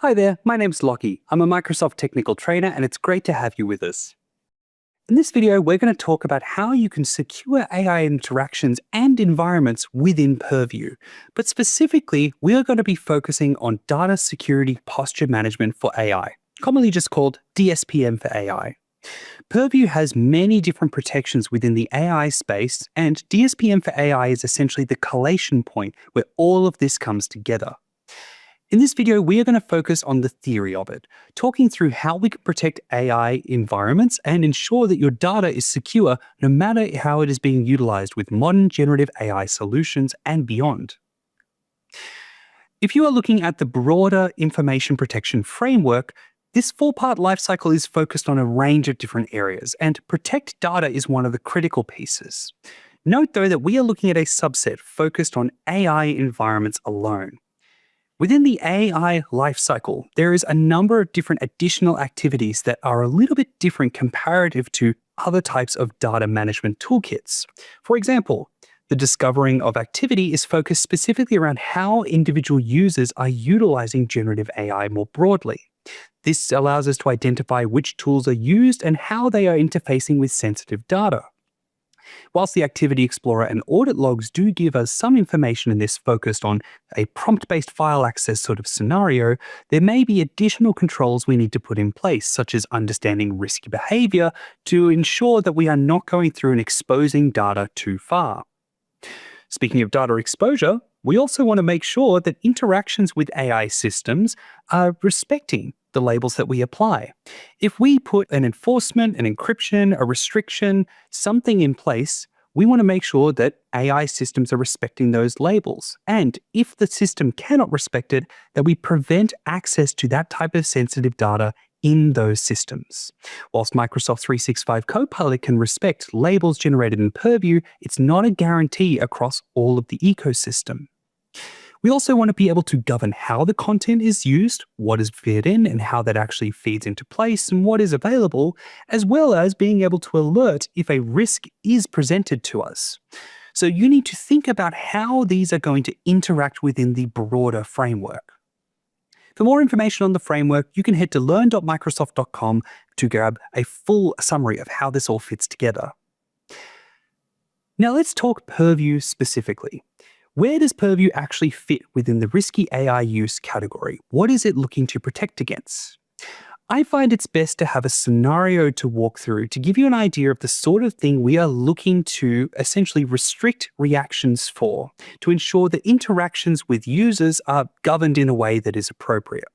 Hi there, my name's Lockie. I'm a Microsoft technical trainer and it's great to have you with us. In this video, we're going to talk about how you can secure AI interactions and environments within Purview. But specifically, we are going to be focusing on data security posture management for AI, commonly just called DSPM for AI. Purview has many different protections within the AI space, and DSPM for AI is essentially the collation point where all of this comes together. In this video, we are going to focus on the theory of it, talking through how we can protect AI environments and ensure that your data is secure no matter how it is being utilized with modern generative AI solutions and beyond. If you are looking at the broader information protection framework, this four-part lifecycle is focused on a range of different areas, and protect data is one of the critical pieces. Note, though, that we are looking at a subset focused on AI environments alone. Within the AI lifecycle, there is a number of different additional activities that are a little bit different comparative to other types of data management toolkits. For example, the discovering of activity is focused specifically around how individual users are utilizing generative AI more broadly. This allows us to identify which tools are used and how they are interfacing with sensitive data. Whilst the Activity Explorer and audit logs do give us some information in this focused on a prompt-based file access sort of scenario, there may be additional controls we need to put in place, such as understanding risky behavior to ensure that we are not going through and exposing data too far. Speaking of data exposure, we also want to make sure that interactions with AI systems are respecting the labels that we apply. If we put an enforcement, an encryption, a restriction, something in place, we want to make sure that AI systems are respecting those labels. And if the system cannot respect it, that we prevent access to that type of sensitive data in those systems. Whilst Microsoft 365 Copilot can respect labels generated in Purview, it's not a guarantee across all of the ecosystem. We also want to be able to govern how the content is used, what is fed in, and how that actually feeds into place, and what is available, as well as being able to alert if a risk is presented to us. So you need to think about how these are going to interact within the broader framework. For more information on the framework, you can head to learn.microsoft.com to grab a full summary of how this all fits together. Now let's talk Purview specifically. Where does Purview actually fit within the risky AI use category? What is it looking to protect against? I find it's best to have a scenario to walk through to give you an idea of the sort of thing we are looking to essentially restrict reactions for, to ensure that interactions with users are governed in a way that is appropriate.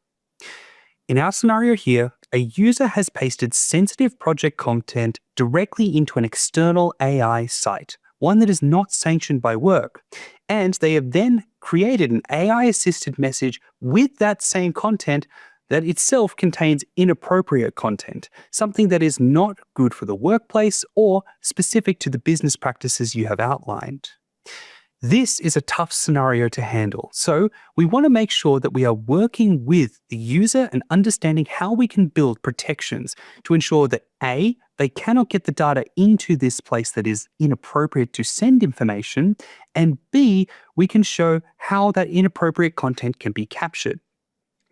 In our scenario here, a user has pasted sensitive project content directly into an external AI site, one that is not sanctioned by work, and they have then created an AI-assisted message with that same content that itself contains inappropriate content, something that is not good for the workplace or specific to the business practices you have outlined. This is a tough scenario to handle, so we want to make sure that we are working with the user and understanding how we can build protections to ensure that A, they cannot get the data into this place that is inappropriate to send information, and B, we can show how that inappropriate content can be captured.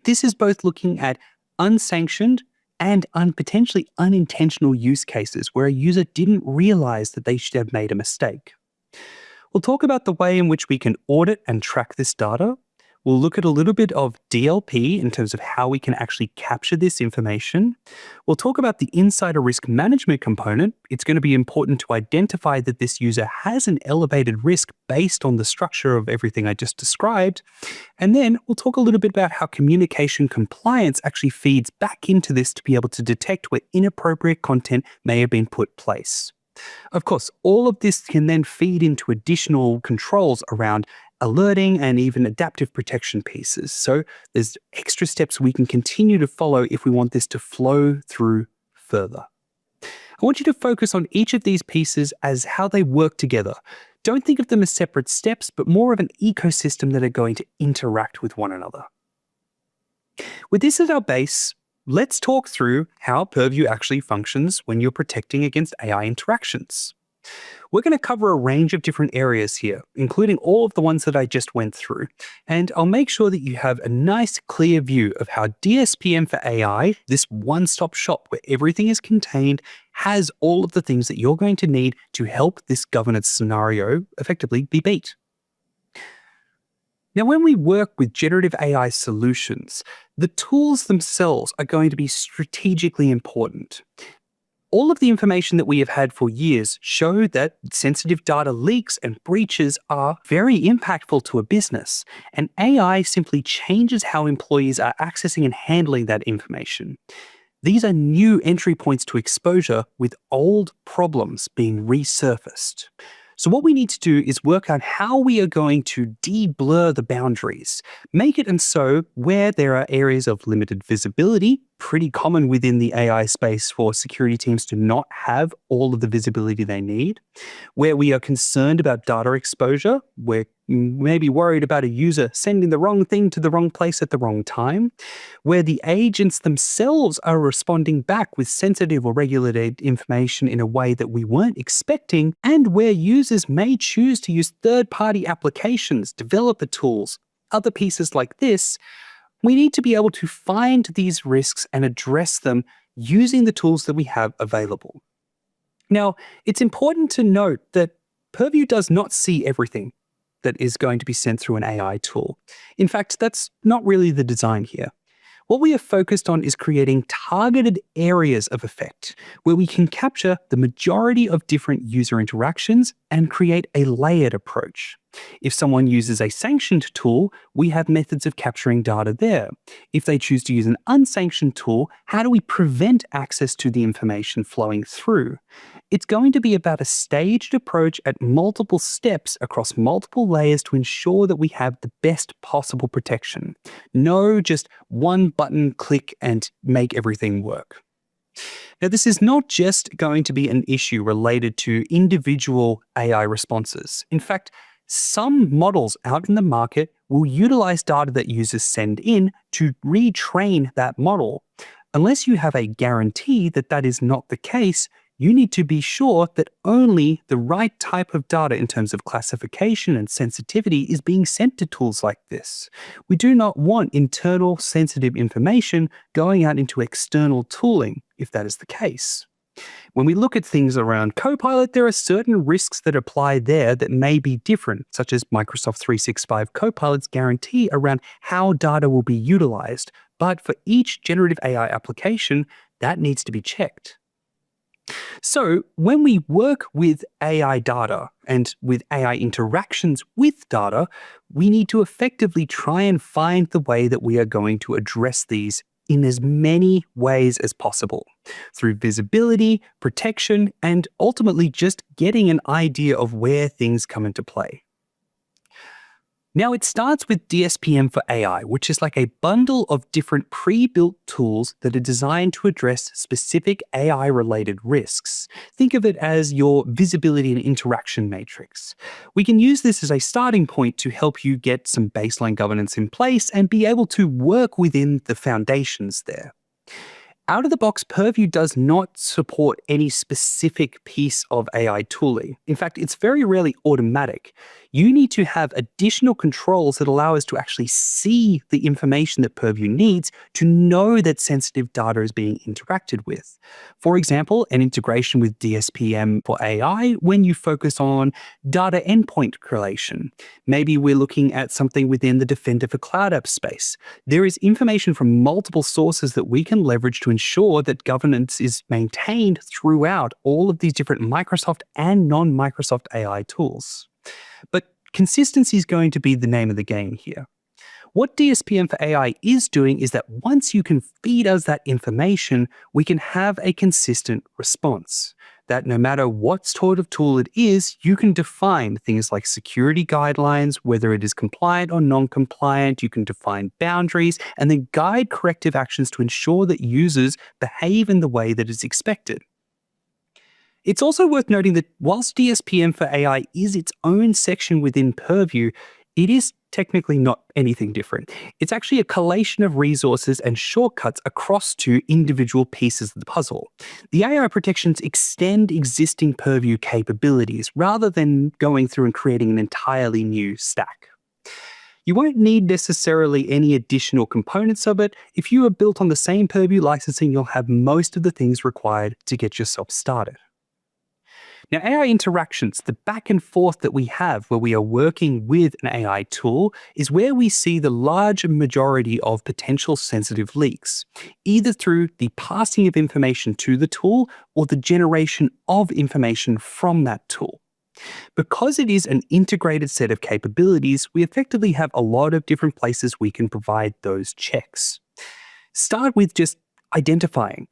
This is both looking at unsanctioned and potentially unintentional use cases where a user didn't realize that they should have made a mistake. We'll talk about the way in which we can audit and track this data. We'll look at a little bit of DLP in terms of how we can actually capture this information. We'll talk about the insider risk management component. It's going to be important to identify that this user has an elevated risk based on the structure of everything I just described. And then we'll talk a little bit about how communication compliance actually feeds back into this to be able to detect where inappropriate content may have been put in place. Of course, all of this can then feed into additional controls around alerting and even adaptive protection pieces. So there's extra steps we can continue to follow if we want this to flow through further. I want you to focus on each of these pieces as how they work together. Don't think of them as separate steps, but more of an ecosystem that are going to interact with one another. With this as our base, let's talk through how Purview actually functions when you're protecting against AI interactions. We're going to cover a range of different areas here, including all of the ones that I just went through, and I'll make sure that you have a nice, clear view of how DSPM for AI, this one-stop shop where everything is contained, has all of the things that you're going to need to help this governance scenario effectively be beat. Now, when we work with generative AI solutions, the tools themselves are going to be strategically important. All of the information that we have had for years show that sensitive data leaks and breaches are very impactful to a business, and AI simply changes how employees are accessing and handling that information. These are new entry points to exposure with old problems being resurfaced. So what we need to do is work out how we are going to de-blur the boundaries, make it and so where there are areas of limited visibility, pretty common within the AI space for security teams to not have all of the visibility they need, where we are concerned about data exposure, we're maybe worried about a user sending the wrong thing to the wrong place at the wrong time, where the agents themselves are responding back with sensitive or regulated information in a way that we weren't expecting, and where users may choose to use third-party applications, developer tools, other pieces like this. We need to be able to find these risks and address them using the tools that we have available. Now, it's important to note that Purview does not see everything that is going to be sent through an AI tool. In fact, that's not really the design here. What we are focused on is creating targeted areas of effect where we can capture the majority of different user interactions and create a layered approach. If someone uses a sanctioned tool, we have methods of capturing data there. If they choose to use an unsanctioned tool, how do we prevent access to the information flowing through? It's going to be about a staged approach at multiple steps across multiple layers to ensure that we have the best possible protection. No just one button click and make everything work. Now, this is not just going to be an issue related to individual AI responses. In fact, some models out in the market will utilize data that users send in to retrain that model. Unless you have a guarantee that that is not the case, you need to be sure that only the right type of data in terms of classification and sensitivity is being sent to tools like this. We do not want internal sensitive information going out into external tooling, if that is the case. When we look at things around Copilot, there are certain risks that apply there that may be different, such as Microsoft 365 Copilot's guarantee around how data will be utilized. But for each generative AI application, that needs to be checked. So when we work with AI data and with AI interactions with data, we need to effectively try and find the way that we are going to address these in as many ways as possible, through visibility, protection, and ultimately just getting an idea of where things come into play. Now, it starts with DSPM for AI, which is like a bundle of different pre-built tools that are designed to address specific AI-related risks. Think of it as your visibility and interaction matrix. We can use this as a starting point to help you get some baseline governance in place and be able to work within the foundations there. Out of the box, Purview does not support any specific piece of AI tooling. In fact, it's very rarely automatic. You need to have additional controls that allow us to actually see the information that Purview needs to know that sensitive data is being interacted with. For example, an integration with DSPM for AI when you focus on data endpoint correlation. Maybe we're looking at something within the Defender for Cloud App space. There is information from multiple sources that we can leverage to ensure that governance is maintained throughout all of these different Microsoft and non-Microsoft AI tools. But consistency is going to be the name of the game here. What DSPM for AI is doing is that once you can feed us that information, we can have a consistent response. That no matter what sort of tool it is, you can define things like security guidelines, whether it is compliant or non-compliant. You can define boundaries and then guide corrective actions to ensure that users behave in the way that is expected. It's also worth noting that whilst DSPM for AI is its own section within Purview, it is technically not anything different. It's actually a collation of resources and shortcuts across two individual pieces of the puzzle. The AI protections extend existing Purview capabilities rather than going through and creating an entirely new stack. You won't need necessarily any additional components of it. If you are built on the same Purview licensing, you'll have most of the things required to get yourself started. Now, AI interactions, the back and forth that we have where we are working with an AI tool, is where we see the large majority of potential sensitive leaks, either through the passing of information to the tool or the generation of information from that tool. Because it is an integrated set of capabilities, we effectively have a lot of different places we can provide those checks. Start with just identifying.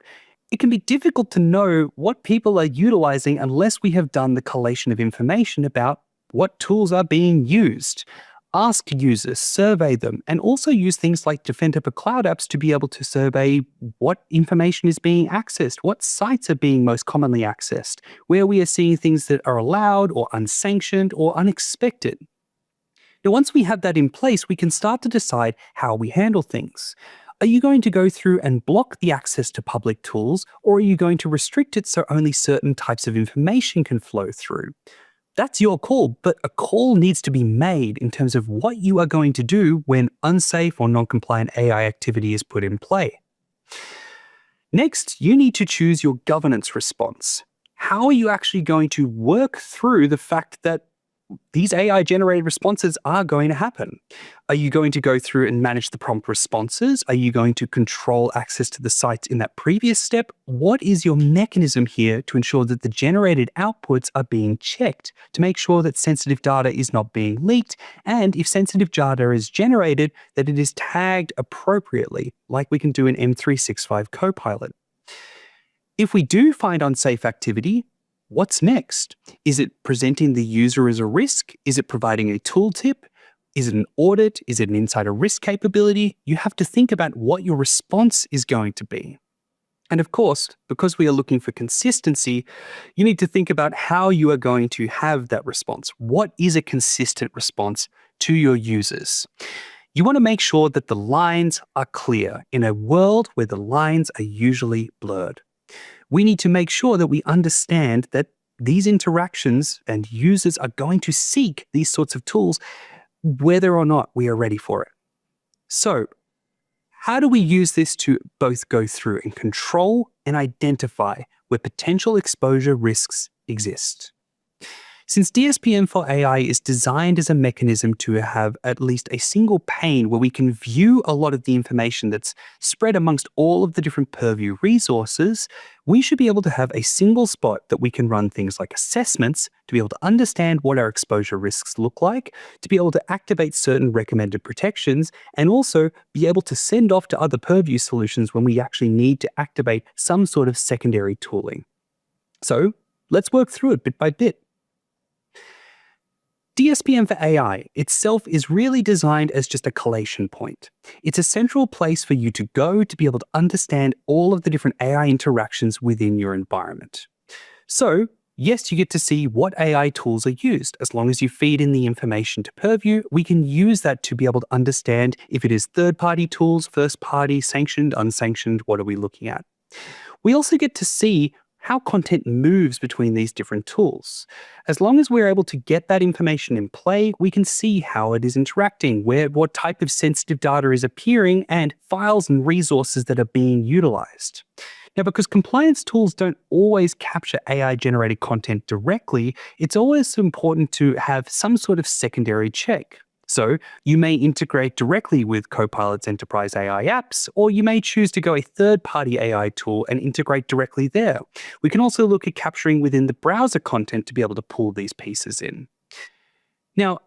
It can be difficult to know what people are utilizing unless we have done the collation of information about what tools are being used. Ask users, survey them, and also use things like Defender for Cloud Apps to be able to survey what information is being accessed, what sites are being most commonly accessed, where we are seeing things that are allowed or unsanctioned or unexpected. Now, once we have that in place, we can start to decide how we handle things. Are you going to go through and block the access to public tools, or are you going to restrict it so only certain types of information can flow through? That's your call, but a call needs to be made in terms of what you are going to do when unsafe or non-compliant AI activity is put in play. Next, you need to choose your governance response. How are you actually going to work through the fact that these AI-generated responses are going to happen? Are you going to go through and manage the prompt responses? Are you going to control access to the sites in that previous step? What is your mechanism here to ensure that the generated outputs are being checked to make sure that sensitive data is not being leaked, and if sensitive data is generated, that it is tagged appropriately, like we can do in M365 Copilot? If we do find unsafe activity, what's next? Is it presenting the user as a risk? Is it providing a tooltip? Is it an audit? Is it an insider risk capability? You have to think about what your response is going to be. And of course, because we are looking for consistency, you need to think about how you are going to have that response. What is a consistent response to your users? You want to make sure that the lines are clear in a world where the lines are usually blurred. We need to make sure that we understand that these interactions and users are going to seek these sorts of tools whether or not we are ready for it. So, how do we use this to both go through and control and identify where potential exposure risks exist? Since DSPM for AI is designed as a mechanism to have at least a single pane where we can view a lot of the information that's spread amongst all of the different Purview resources, we should be able to have a single spot that we can run things like assessments to be able to understand what our exposure risks look like, to be able to activate certain recommended protections, and also be able to send off to other Purview solutions when we actually need to activate some sort of secondary tooling. So let's work through it bit by bit. DSPM for AI itself is really designed as just a collation point. It's a central place for you to go to be able to understand all of the different AI interactions within your environment. So, yes, you get to see what AI tools are used. As long as you feed in the information to Purview, we can use that to be able to understand if it is third-party tools, first-party, sanctioned, unsanctioned, what are we looking at? We also get to see how content moves between these different tools. As long as we're able to get that information in play, we can see how it is interacting, what type of sensitive data is appearing, and files and resources that are being utilized. Now, because compliance tools don't always capture AI-generated content directly, it's always important to have some sort of secondary check. So you may integrate directly with Copilot's enterprise AI apps, or you may choose to go a third-party AI tool and integrate directly there. We can also look at capturing within the browser content to be able to pull these pieces in. Now,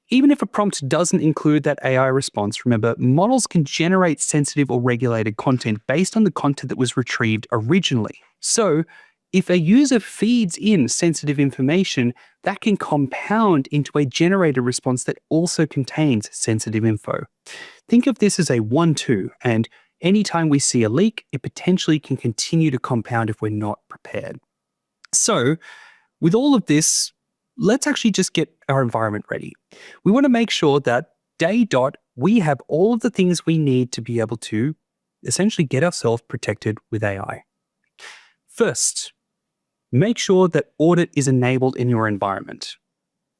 even if a prompt doesn't include that AI response, remember, models can generate sensitive or regulated content based on the content that was retrieved originally. So if a user feeds in sensitive information, that can compound into a generated response that also contains sensitive info. Think of this as a 1-2, and anytime we see a leak, it potentially can continue to compound if we're not prepared. So, with all of this, let's actually just get our environment ready. We want to make sure that day dot, we have all of the things we need to be able to essentially get ourselves protected with AI. First, make sure that audit is enabled in your environment.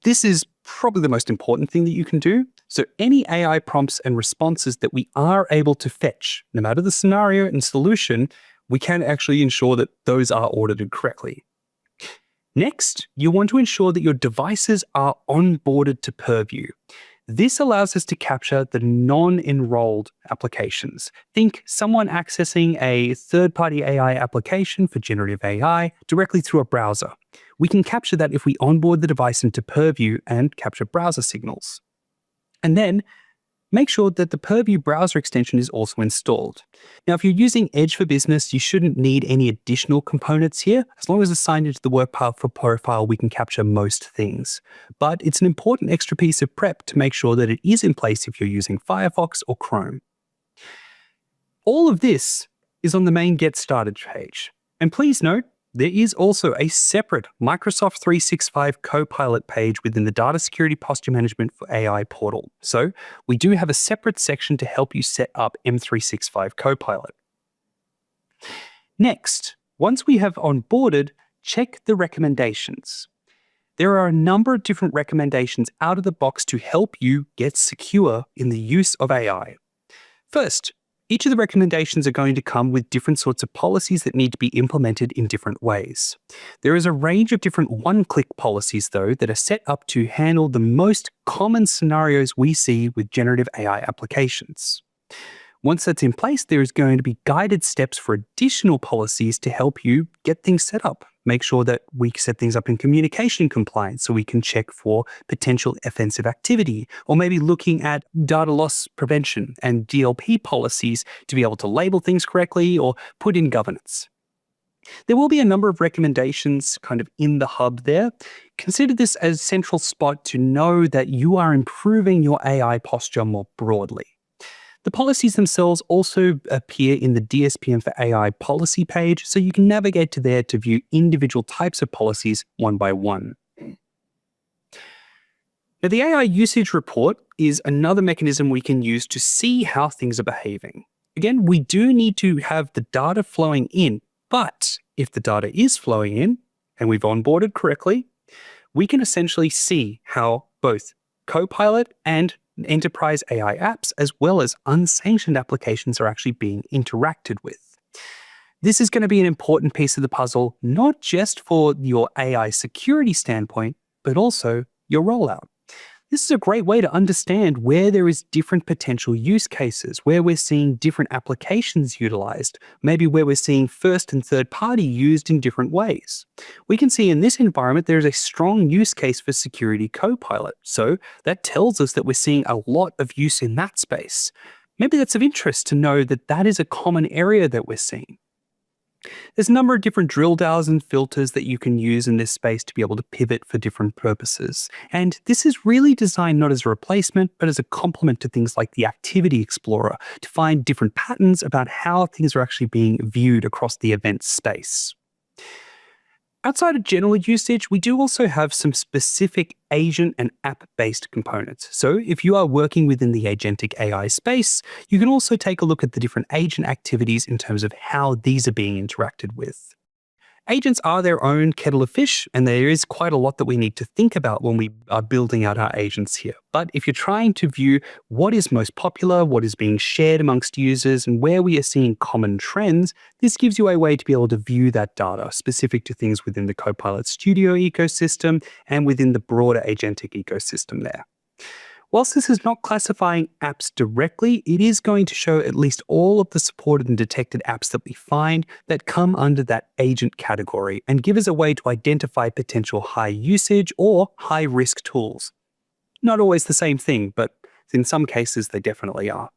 This is probably the most important thing that you can do. So any AI prompts and responses that we are able to fetch, no matter the scenario and solution, we can actually ensure that those are audited correctly. Next, you want to ensure that your devices are onboarded to Purview. This allows us to capture the non-enrolled applications. Think someone accessing a third-party AI application for generative AI directly through a browser. We can capture that if we onboard the device into Purview and capture browser signals. And then make sure that the Purview browser extension is also installed. Now, if you're using Edge for Business, you shouldn't need any additional components here. As long as it's signed into the work path for profile, we can capture most things. But it's an important extra piece of prep to make sure that it is in place if you're using Firefox or Chrome. All of this is on the main Get Started page. And please note, there is also a separate Microsoft 365 Copilot page within the Data Security Posture Management for AI portal. So we do have a separate section to help you set up M365 Copilot. Next, once we have onboarded, check the recommendations. There are a number of different recommendations out of the box to help you get secure in the use of AI. First, each of the recommendations are going to come with different sorts of policies that need to be implemented in different ways. There is a range of different one-click policies, though, that are set up to handle the most common scenarios we see with generative AI applications. Once that's in place, there is going to be guided steps for additional policies to help you get things set up. Make sure that we set things up in communication compliance so we can check for potential offensive activity, or maybe looking at data loss prevention and DLP policies to be able to label things correctly or put in governance. There will be a number of recommendations kind of in the hub there. Consider this as a central spot to know that you are improving your AI posture more broadly. The policies themselves also appear in the DSPM for AI policy page, so you can navigate to there to view individual types of policies one by one. Now, the AI usage report is another mechanism we can use to see how things are behaving. Again, we do need to have the data flowing in, but if the data is flowing in and we've onboarded correctly, we can essentially see how both Copilot and enterprise AI apps, as well as unsanctioned applications, are actually being interacted with. This is going to be an important piece of the puzzle, not just for your AI security standpoint, but also your rollout. This is a great way to understand where there is different potential use cases, where we're seeing different applications utilized, maybe where we're seeing first and third party used in different ways. We can see in this environment there is a strong use case for Security Copilot, so that tells us that we're seeing a lot of use in that space. Maybe that's of interest to know that that is a common area that we're seeing. There's a number of different drill downs and filters that you can use in this space to be able to pivot for different purposes. And this is really designed not as a replacement, but as a complement to things like the Activity Explorer to find different patterns about how things are actually being viewed across the event space. Outside of general usage, we do also have some specific agent and app-based components. So if you are working within the agentic AI space, you can also take a look at the different agent activities in terms of how these are being interacted with. Agents are their own kettle of fish, and there is quite a lot that we need to think about when we are building out our agents here. But if you're trying to view what is most popular, what is being shared amongst users, and where we are seeing common trends, this gives you a way to be able to view that data specific to things within the Copilot Studio ecosystem and within the broader agentic ecosystem there. Whilst this is not classifying apps directly, it is going to show at least all of the supported and detected apps that we find that come under that agent category and give us a way to identify potential high usage or high risk tools. Not always the same thing, but in some cases they definitely are.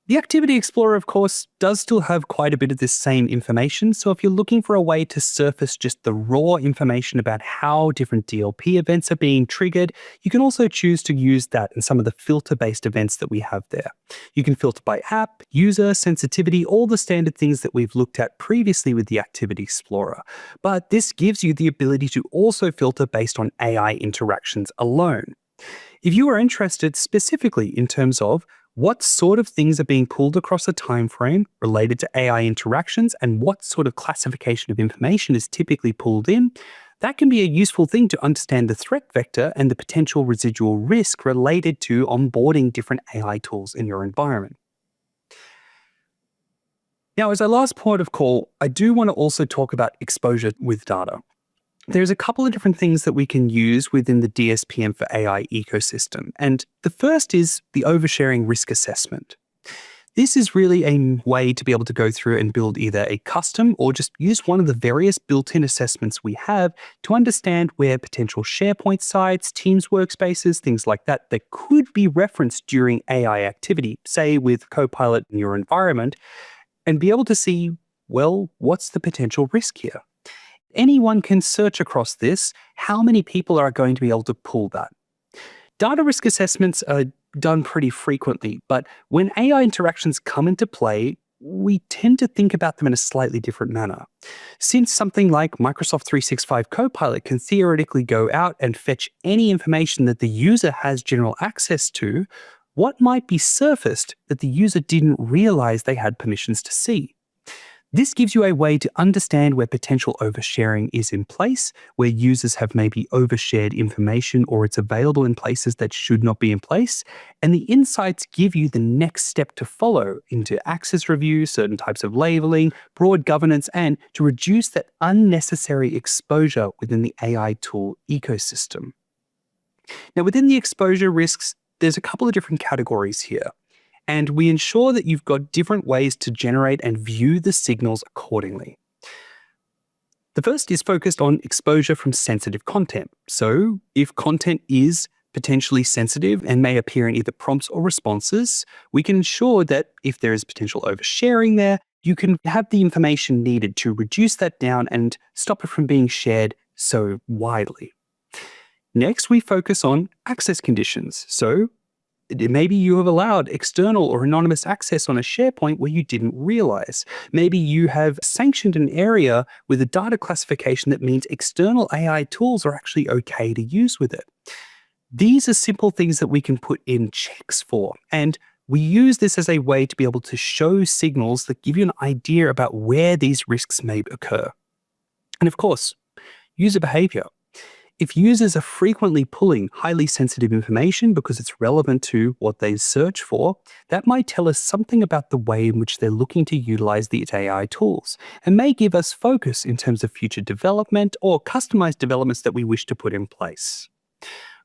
The Activity Explorer, of course, does still have quite a bit of this same information, so if you're looking for a way to surface just the raw information about how different DLP events are being triggered, you can also choose to use that in some of the filter-based events that we have there. You can filter by app, user, sensitivity, all the standard things that we've looked at previously with the Activity Explorer. But this gives you the ability to also filter based on AI interactions alone. If you are interested specifically in terms of what sort of things are being pulled across a time frame related to AI interactions and what sort of classification of information is typically pulled in, that can be a useful thing to understand the threat vector and the potential residual risk related to onboarding different AI tools in your environment. Now, as our last point of call, I do want to also talk about exposure with data. There's a couple of different things that we can use within the DSPM for AI ecosystem, and the first is the oversharing risk assessment. This is really a way to be able to go through and build either a custom or just use one of the various built-in assessments we have to understand where potential SharePoint sites, Teams workspaces, things like that could be referenced during AI activity, say with Copilot in your environment, and be able to see, well, what's the potential risk here? Anyone can search across this, how many people are going to be able to pull that? Data risk assessments are done pretty frequently, but when AI interactions come into play, we tend to think about them in a slightly different manner. Since something like Microsoft 365 Copilot can theoretically go out and fetch any information that the user has general access to, what might be surfaced that the user didn't realize they had permissions to see? This gives you a way to understand where potential oversharing is in place, where users have maybe overshared information or it's available in places that should not be in place, and the insights give you the next step to follow into access review, certain types of labeling, broad governance, and to reduce that unnecessary exposure within the AI tool ecosystem. Now, within the exposure risks, there's a couple of different categories here. And we ensure that you've got different ways to generate and view the signals accordingly. The first is focused on exposure from sensitive content. So if content is potentially sensitive and may appear in either prompts or responses, we can ensure that if there is potential oversharing there, you can have the information needed to reduce that down and stop it from being shared so widely. Next, we focus on access conditions. So maybe you have allowed external or anonymous access on a SharePoint where you didn't realize. Maybe you have sanctioned an area with a data classification that means external AI tools are actually okay to use with it. These are simple things that we can put in checks for, and we use this as a way to be able to show signals that give you an idea about where these risks may occur. And of course, user behavior. If users are frequently pulling highly sensitive information because it's relevant to what they search for, that might tell us something about the way in which they're looking to utilize these AI tools and may give us focus in terms of future development or customized developments that we wish to put in place.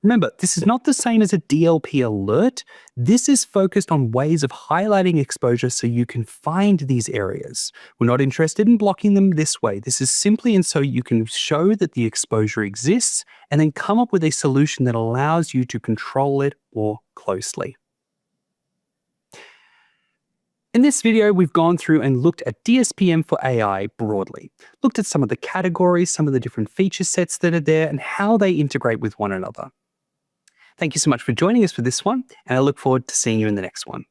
Remember, this is not the same as a DLP alert. This is focused on ways of highlighting exposure so you can find these areas. We're not interested in blocking them this way. This is simply and so you can show that the exposure exists and then come up with a solution that allows you to control it more closely. In this video, we've gone through and looked at DSPM for AI broadly, looked at some of the categories, some of the different feature sets that are there, and how they integrate with one another. Thank you so much for joining us for this one, and I look forward to seeing you in the next one.